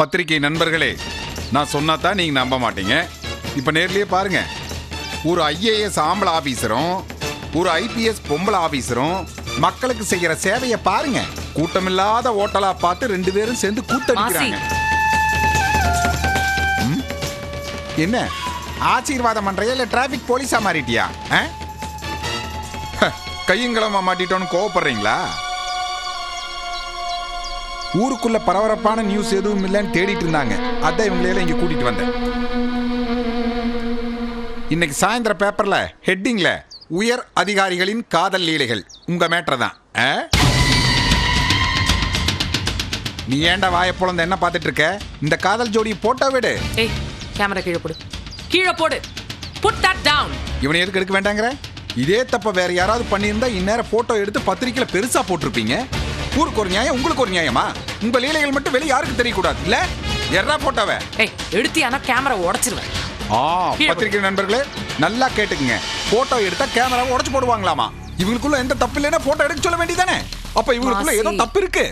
பத்திரிகை நண்பர்களே, நான் சொன்னாதான் நீங்க நம்ப மாட்டீங்க. இப்ப நேர்லயே பாருங்க, ஒரு IAS ஆம்பளை ஆபீசரும் ஒரு IPS பொம்பளை ஆபீசரும் மக்களுக்கு செய்யற சேவையை பாருங்க. கூட்டமில்லாத ஓட்டலா பார்த்து 2 பேரும் சேர்ந்து கூத்தடிக்கிறாங்க. என்ன ஆசீர்வாதம் பண்றியா இல்ல டிராபிக் போலீஸா மாறிட்டியா? கையங்களமா மாட்டிட்டோன்னு கோவப்படுறீங்களா? ஊருக்குள்ள பரபரப்பான நியூஸ் எதுவும் இல்லைன்னு தேடிட்டு இருந்தாங்க. அதான் இவங்களையெல்லாம் இங்க கூட்டிட்டு வந்தேன். இன்னைக்கு சாயந்தர பேப்பர்ல ஹெட்டிங்ல உயர் அதிகாரிகளின் காதல் லீலைகள் உங்க மேட்டர் தான். நீ ஏண்டா வாய பொளந்து என்ன பார்த்துட்டு இருக்க? இந்த காதல் ஜோடி போட்டோ விடு. ஏய், கேமரா கீழே போடு, கீழே போடு. Put that down. இவனை எதுக்கு எடுக்க வேண்டாங்கற? இதே தப்ப வேற யாராவது பண்ணியிருந்தா இந்நேரம் போட்டோ எடுத்து பத்திரிக்கையில பெருசா போட்டிருப்பீங்க. ஊருக்கு ஒரு நியாயம், உங்களுக்கு ஒரு நியாயமா? உங்க லீலைகள் மட்டும் வெளிய யாருக்கு தெரியக்கூடாது இல்ல? எறா போட்டோவே. ஏய், எடுத்தியானா கேமரா உடைச்சிருவேன். பத்திரிகை நண்பர்களே நல்லா கேட்டுக்குங்க. போட்டோ எடுத்தா கேமராவை உடைச்சு போடுவாங்களாமா. இவங்களுக்குள்ள எந்த தப்பு இல்லைன்னா போட்டோ எடுக்க சொல்ல வேண்டியதானே? அப்ப இவங்களுக்குள்ள ஏதோ தப்பு இருக்கு.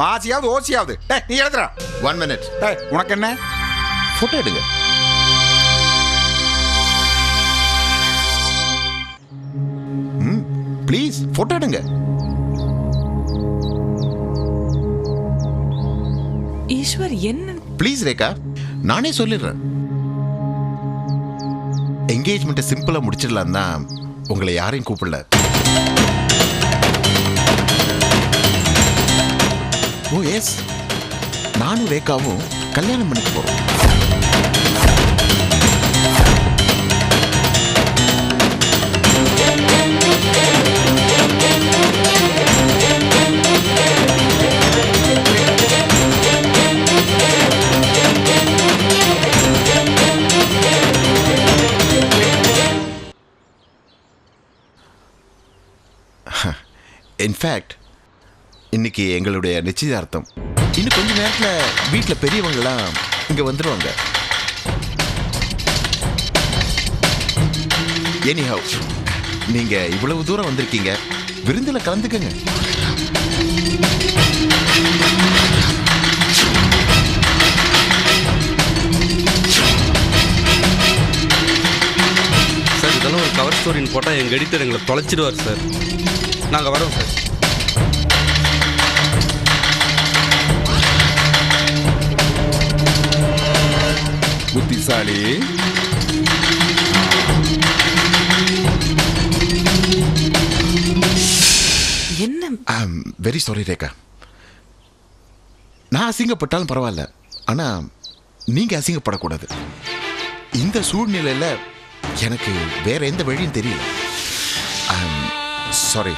மாசியாவது ஓசியாவது. நீ எழுதுறா. 1 minute. உனக்கு என்ன? போட்டோ எடுங்க. ப்ளீஸ் போட்டோ எடுங்க. ஈஸ்வர் என்ன? ப்ளீஸ் ரேகா, நானே சொல்லிடுறேன். என்கேஜ்மெண்ட்டை சிம்பிளா முடிச்சிடலாம் தான் உங்களை யாரையும் கூப்பிடல. ஓ எஸ், நானும் ரேகாவும் கல்யாணம் பண்ணிக்க போறோம். இன்ஃபேக்ட் இன்னைக்கு எங்களுடைய நிச்சயதார்த்தம். இன்னும் கொஞ்ச நேரத்தில் வீட்டில் பெரியவங்களாம் இங்கே வந்துடுவாங்க. எனிஹவ், நீங்க இவ்வளவு தூரம் வந்திருக்கீங்க, விருந்தில் கலந்துக்கங்க. சார், இதெல்லாம் ஒரு கவர் ஸ்டோரின்னு போட்டால் எங்கள் எடிட்டர் எங்களை தொலைச்சிடுவார் சார். நாங்கள் வரோம் சார். புத்திசாலி. என்ன? Very sorry Rekha. நான் அசிங்கப்பட்டாலும் பரவாயில்ல, ஆனா நீங்க அசிங்கப்படக்கூடாது. இந்த சூழ்நிலையில எனக்கு வேற எந்த வழியும் தெரியல. சாரி.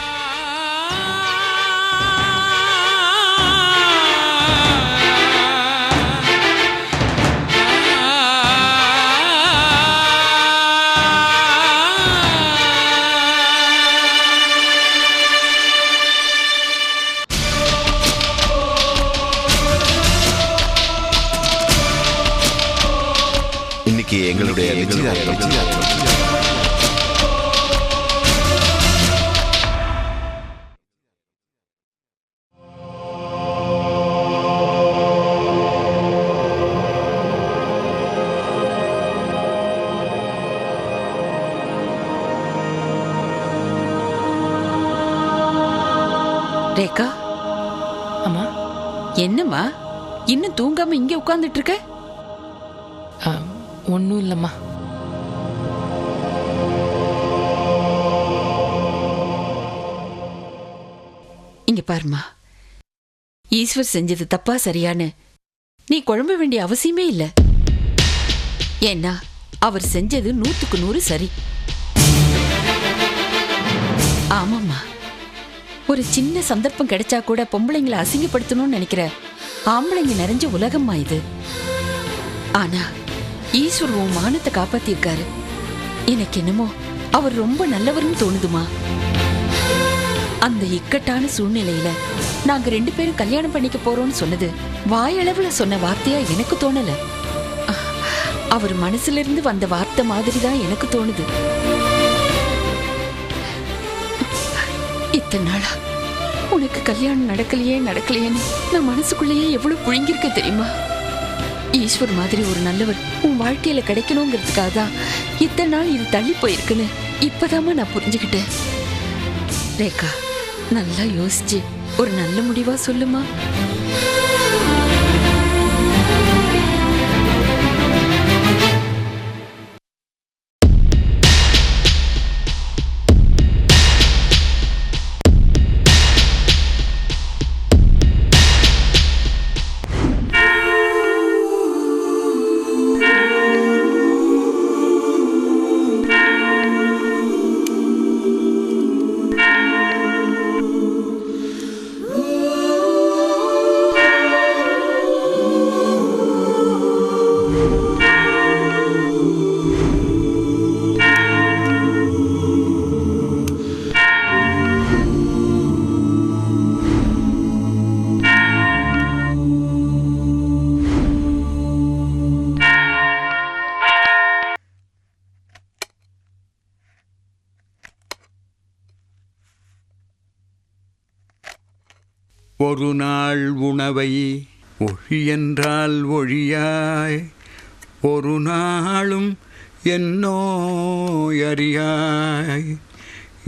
இன்னைக்கு எங்களுடைய நிச்சயதார்த்தம். ரேகா, அம்மா. என்னம்மா இன்னும் தூங்காம இங்க உட்கார்ந்துட்டு இருக்க? ஒன்றும் இல்லைம்மா. இங்க பாருமா, ஈஸ்வர் செஞ்சது தப்பா சரியான்னு நீ குழம்ப வேண்டிய அவசியமே இல்லை. ஏன்னா அவர் செஞ்சது 100க்கு 100 சரி. ஆமாம்மா, ஒரு சின்ன சந்தர்ப்பம் கிடைச்சா கூட பொம்பளைங்களை அசிங்கப்படுத்தணும்னு நினைக்கிற ஆம்பளைங்க நிறைஞ்ச உலகம்மா இது. ஆனா ஈஸ்வர் உன் மானத்தை காப்பாத்திருக்காரு. எனக்கு என்னமோ அவர் ரொம்ப நல்லவர்னு தோணுதுமா. அந்த இக்கட்டான சூழ்நிலையில நாங்க 2 பேரும் கல்யாணம் பண்ணிக்க போறோம்னு சொன்னது வாயளவுல சொன்ன வார்த்தையா எனக்கு தோணல. அவர் மனசுல இருந்து வந்த வார்த்தை மாதிரி தான் எனக்கு தோணுது. இத்தனை நாளா உனக்கு கல்யாணம் நடக்கலையேன்னு நான் மனசுக்குள்ளேயே எவ்வளவு புழுங்கிருக்க தெரியுமா? ஈஸ்வர் மாதிரி ஒரு நல்லவர் உன் வாழ்க்கையில கிடைக்கணுங்கிறதுக்காக தான் இத்தனை நாள் இது தள்ளி போயிருக்குன்னு இப்பதாம்மா நான் புரிஞ்சுக்கிட்டேன். ரேகா, நல்லா யோசிச்சு ஒரு நல்ல முடிவா சொல்லுமா. ஒரு நாள் உணவை ஒழி என்றால் ஒழியாய், ஒரு நாளும் என்னோய் அறியாய்,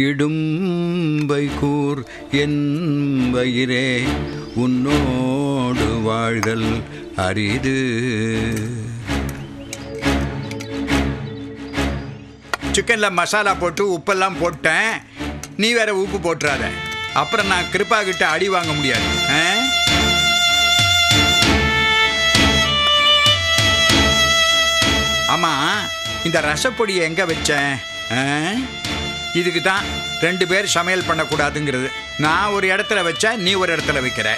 இடும்பை கூர் என் வயிறே உன்னோடு வாழ்தல் அரிது. சிக்கனில் மசாலா போட்டு உப்பெல்லாம் போட்டேன், நீ வேற உப்பு போட்டுறாத, அப்புறம் நான் கிருப்பா கிட்ட அடி வாங்க முடியாது. ஆமா, இந்த ரசப்பொடியை எங்க வச்சேன்? இதுக்கு தான் 2 பேர் சமையல் பண்ணக்கூடாதுங்கிறது. நான் ஒரு இடத்துல வச்சா நீ ஒரு இடத்துல வைக்கிற.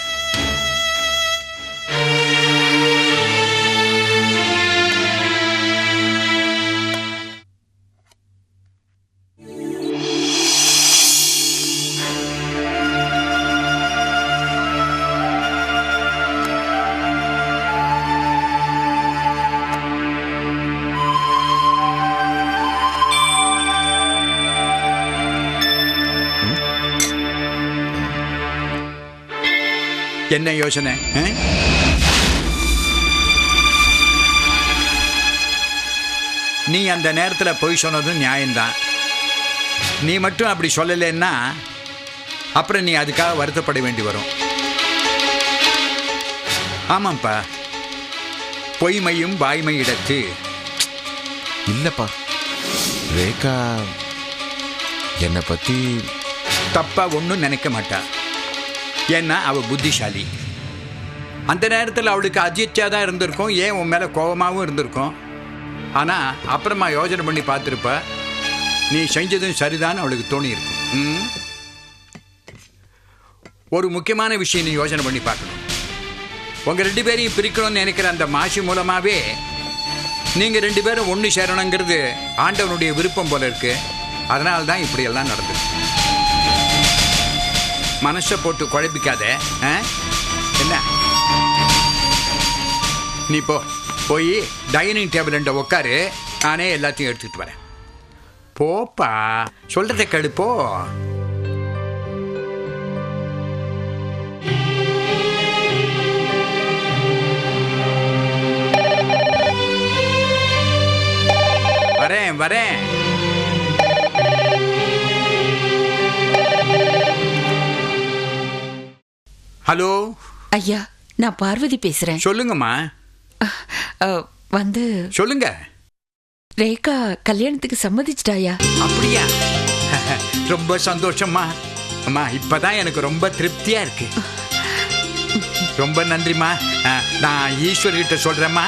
என்ன யோசனை? நீ அந்த நேரத்தில் பொய் சொன்னதும் நியாயம்தான். நீ மட்டும் அப்படி சொல்லலைன்னா அப்புறம் நீ அதுக்காக வருத்தப்பட வேண்டி வரும். ஆமாம்ப்பா, பொய்மையும் வாய்மை இடத்து. இல்லப்பா, ரேகா என்னை பத்தி தப்பா ஒன்றும் நினைக்க மாட்டா. ஏன்னா அவள் புத்திசாலி. அந்த நேரத்தில் அவளுக்கு அதிர்ச்சியாக தான் இருந்திருக்கும், ஏன் உன் மேலே கோபமாகவும் இருந்திருக்கும். ஆனால் அப்புறமா யோசனை பண்ணி பார்த்துருப்ப, நீ செஞ்சதும் சரிதான் அவளுக்கு தோணியிருக்கும். ஒரு முக்கியமான விஷயம் நீ யோசனை பண்ணி பார்க்கணும். உங்கள் 2 பேரையும் பிரிக்கணும்னு நினைக்கிற அந்த மாசி மூலமாகவே நீங்கள் 2 பேரும் ஒன்று சேரணுங்கிறது ஆண்டவனுடைய விருப்பம் போல இருக்கு. அதனால தான் இப்படியெல்லாம் நடந்தது. மனசை போட்டு குழப்பிக்காத. என்ன, நீ போய் டைனிங் டேபிள் உட்காரு, நானே எல்லாத்தையும் எடுத்துக்கிட்டு வரேன். போப்பா, சொல்றதை கடுப்போ. வரேன் வரேன். ஹலோ ஐயா, நான் பார்வதி பேசுறேன். சொல்லுங்கம்மா. வந்து சொல்லுங்க. ரேகா கல்யாணத்துக்கு சம்மதிச்சிட்டாயா? அப்படியா? ரொம்ப சந்தோஷம்மா. அம்மா, இப்பதான் எனக்கு ரொம்ப திருப்தியா இருக்கு. ரொம்ப நன்றிம்மா. நான் ஈஸ்வர் கிட்ட சொல்றேம்மா.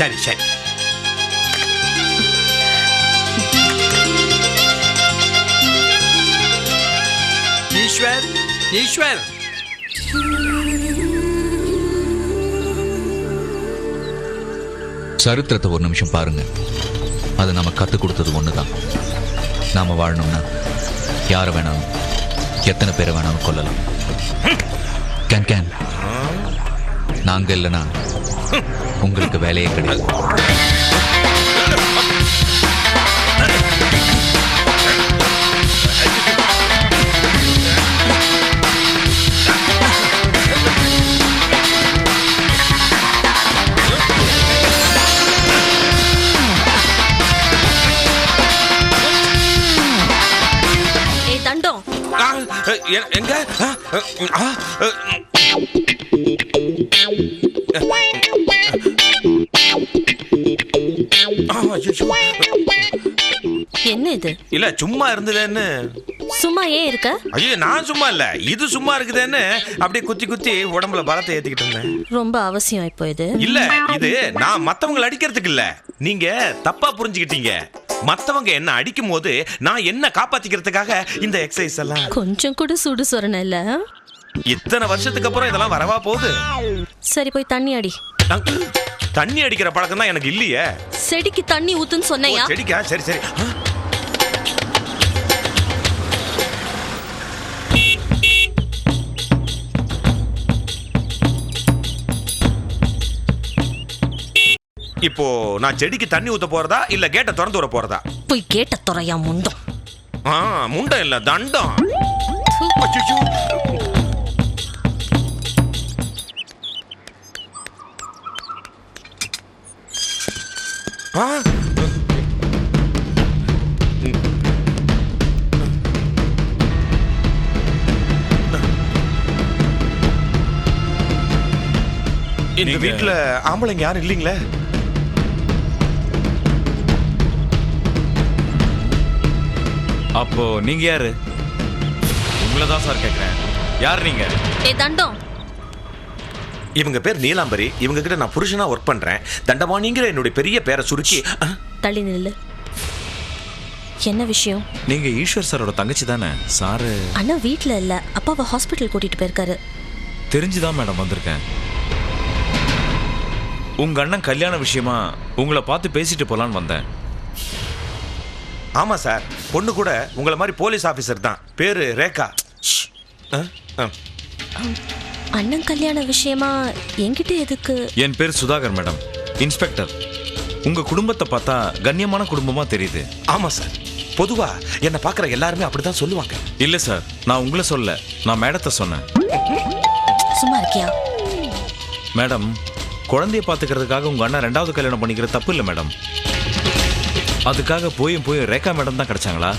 சரி சரி. ஈஸ்வர், ஈஸ்வர். சரித்திரத்தை ஒரு நிமிஷம் பாருங்க. அது நம்ம கற்றுக் கொடுத்தது ஒண்ணுதான். நாம வாழணும்னா யாரை வேணாலும் எத்தனை பேரை வேணாலும் கொல்லலாம். கேன் நாங்க இல்லைன்னா உங்களுக்கு வேலையே கிடையாது. எங்க என்ன இது? இல்ல சும்மா இருந்ததுன்னு. சும்மா ஏன் இருக்க? ஐயோ நான் சும்மா இல்ல, இது சும்மா இருக்குதுன்னு அப்படியே குத்தி குத்தி உடம்புல பலத்தை ஏத்திக்கிட்டு இருந்தேன். ரொம்ப அவசியம் இப்போ இது. இல்ல இது நான் மத்தவங்களை அடிக்கிறதுக்கு இல்ல, நீங்க தப்பா புரிஞ்சுக்கிட்டீங்க. மத்தவங்க என்ன அடிக்கும் போது நான் என்ன காப்பாத்திக்கிறதுக்காக இந்த எக்ஸசைஸ் எல்லாம். கொஞ்சம் கூட சுடு சொரண இல்ல. இத்தனை வருஷத்துக்கு அப்புறம் இதெல்லாம் வரவா போகுது? சரி போய் தண்ணி அடி. தண்ணி அடிக்கிற பழக்கம் தான் எனக்கு இல்லையே. செடிக்கு தண்ணி ஊத்துன்னு சொன்னையா? செடிக்கா? சரி சரி. இப்போ நான் செடிக்கு தண்ணி ஊத்த போறதா இல்ல கேட்ட திறந்து விட போறதா? போய் கேட்ட துறையா முண்டம். முண்டம் இல்ல தண்டம். இந்த வீட்டுல ஆம்பளைங்க யாரும் இல்லீங்களே? அப்போ நீங்க யாரு? உங்களை தான் சார் கேட்கிறேன். யார் நீங்க? ஏ தண்டம். இவங்க பேர் நீலாம்பரி. இவங்க கிட்ட நான் புருஷனா ஒர்க் பண்றேன். தண்டபாணிங்கிற என்னுடைய பெரிய பேரை சுருக்கி. தள்ளி நில்லு. என்ன விஷயம்? நீங்க ஈஸ்வர் சாரோட தங்கச்சி தானே? சாரு அண்ணா வீட்ல இல்ல, அப்பாவை ஹாஸ்பிட்டல் கூட்டிட்டு போயிருக்காரு. தெரிஞ்சுதான் மேடம் வந்திருக்கேன். உங்க அண்ணன் கல்யாண விஷயமா உங்களை பார்த்து பேசிட்டு போலான்னு வந்தேன். ஆமா சார், பொண்ணு கூட உங்களை மாதிரி போலீஸ் ஆபீசர் தான். பேரு ரேகா. அண்ணன் கல்யாண விஷயமா என்கிட்ட எதுக்கு? என் பேர் சுதாகர் மேடம், இன்ஸ்பெக்டர். உங்க குடும்பத்தை பார்த்தா கண்ணியமான குடும்பமா தெரியுது. ஆமா சார், பொதுவா என்ன பார்க்குற எல்லாருமே அப்படிதான் சொல்லுவாங்க. இல்ல சார், நான் உங்களை சொல்ல, நான் மேடத்தை சொன்னேன். சும்மா இருக்கியா? மேடம், குழந்தைய பார்த்துக்கிறதுக்காக உங்க அண்ணன் 2வது கல்யாணம் பண்ணிக்கிற தப்பு இல்லை மேடம். அதுக்காக போயும் ரேகா மேடம் தான் கிடைச்சாங்களா?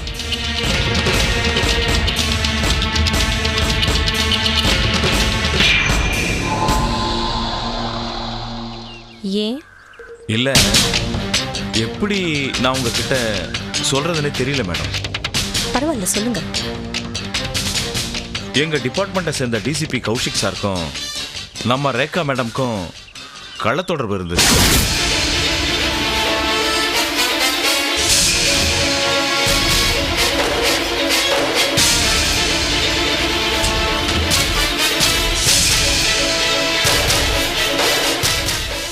ஏன்? இல்ல, எப்படி நான் உங்ககிட்ட சொல்றதுன்னே தெரியல மேடம். பரவாயில்ல சொல்லுங்க. எங்க டிபார்ட்மெண்ட்டை சேர்ந்த டிசிபி கௌஷிக் சாருக்கும் நம்ம ரேகா மேடம்க்கும் கள்ளத்தொடர்பு இருந்தது.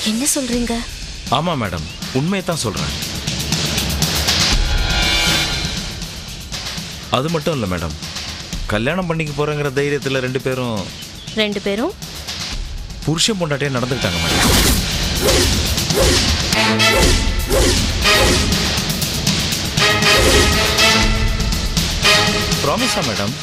என்ன சொல்றீங்க? ஆமா மேடம், உண்மையை தான் சொல்றேன். அது மட்டும் இல்ல மேடம், கல்யாணம் பண்ணிக்க போறங்கிற தைரியத்துல ரெண்டு பேரும் புருஷன் பொண்டாட்டியே நடந்துக்கிட்டாங்க மேடம். ப்ராமிஸா மேடம்?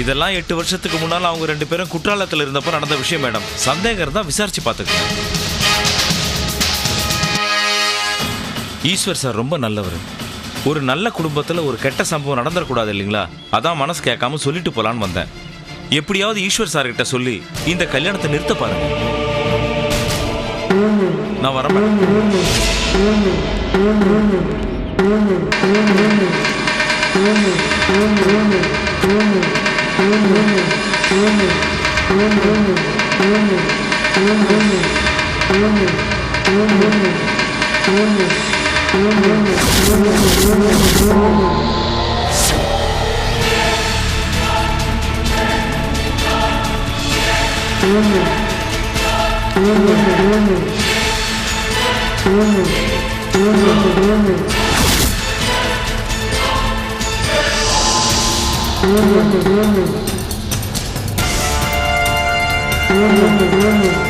இதெல்லாம் 8 வருஷத்துக்கு முன்னால் அவங்க 2 பேரும் குற்றாலத்தில் இருந்தப்போ நடந்த விஷயம் மேடம். சந்தேகம் தான் விசாரிச்சு பார்த்துக்கேன். ஈஸ்வர் சார் ரொம்ப நல்லவர். ஒரு நல்ல குடும்பத்தில் ஒரு கெட்ட சம்பவம் நடந்துடக்கூடாது இல்லைங்களா? அதான் மனசு கேட்காம சொல்லிட்டு போலான்னு வந்தேன். எப்படியாவது ஈஸ்வர் சார் கிட்ட சொல்லி இந்த கல்யாணத்தை நிறுத்த பாருங்க. நான் வரேன் மேடம். Mm-hmm.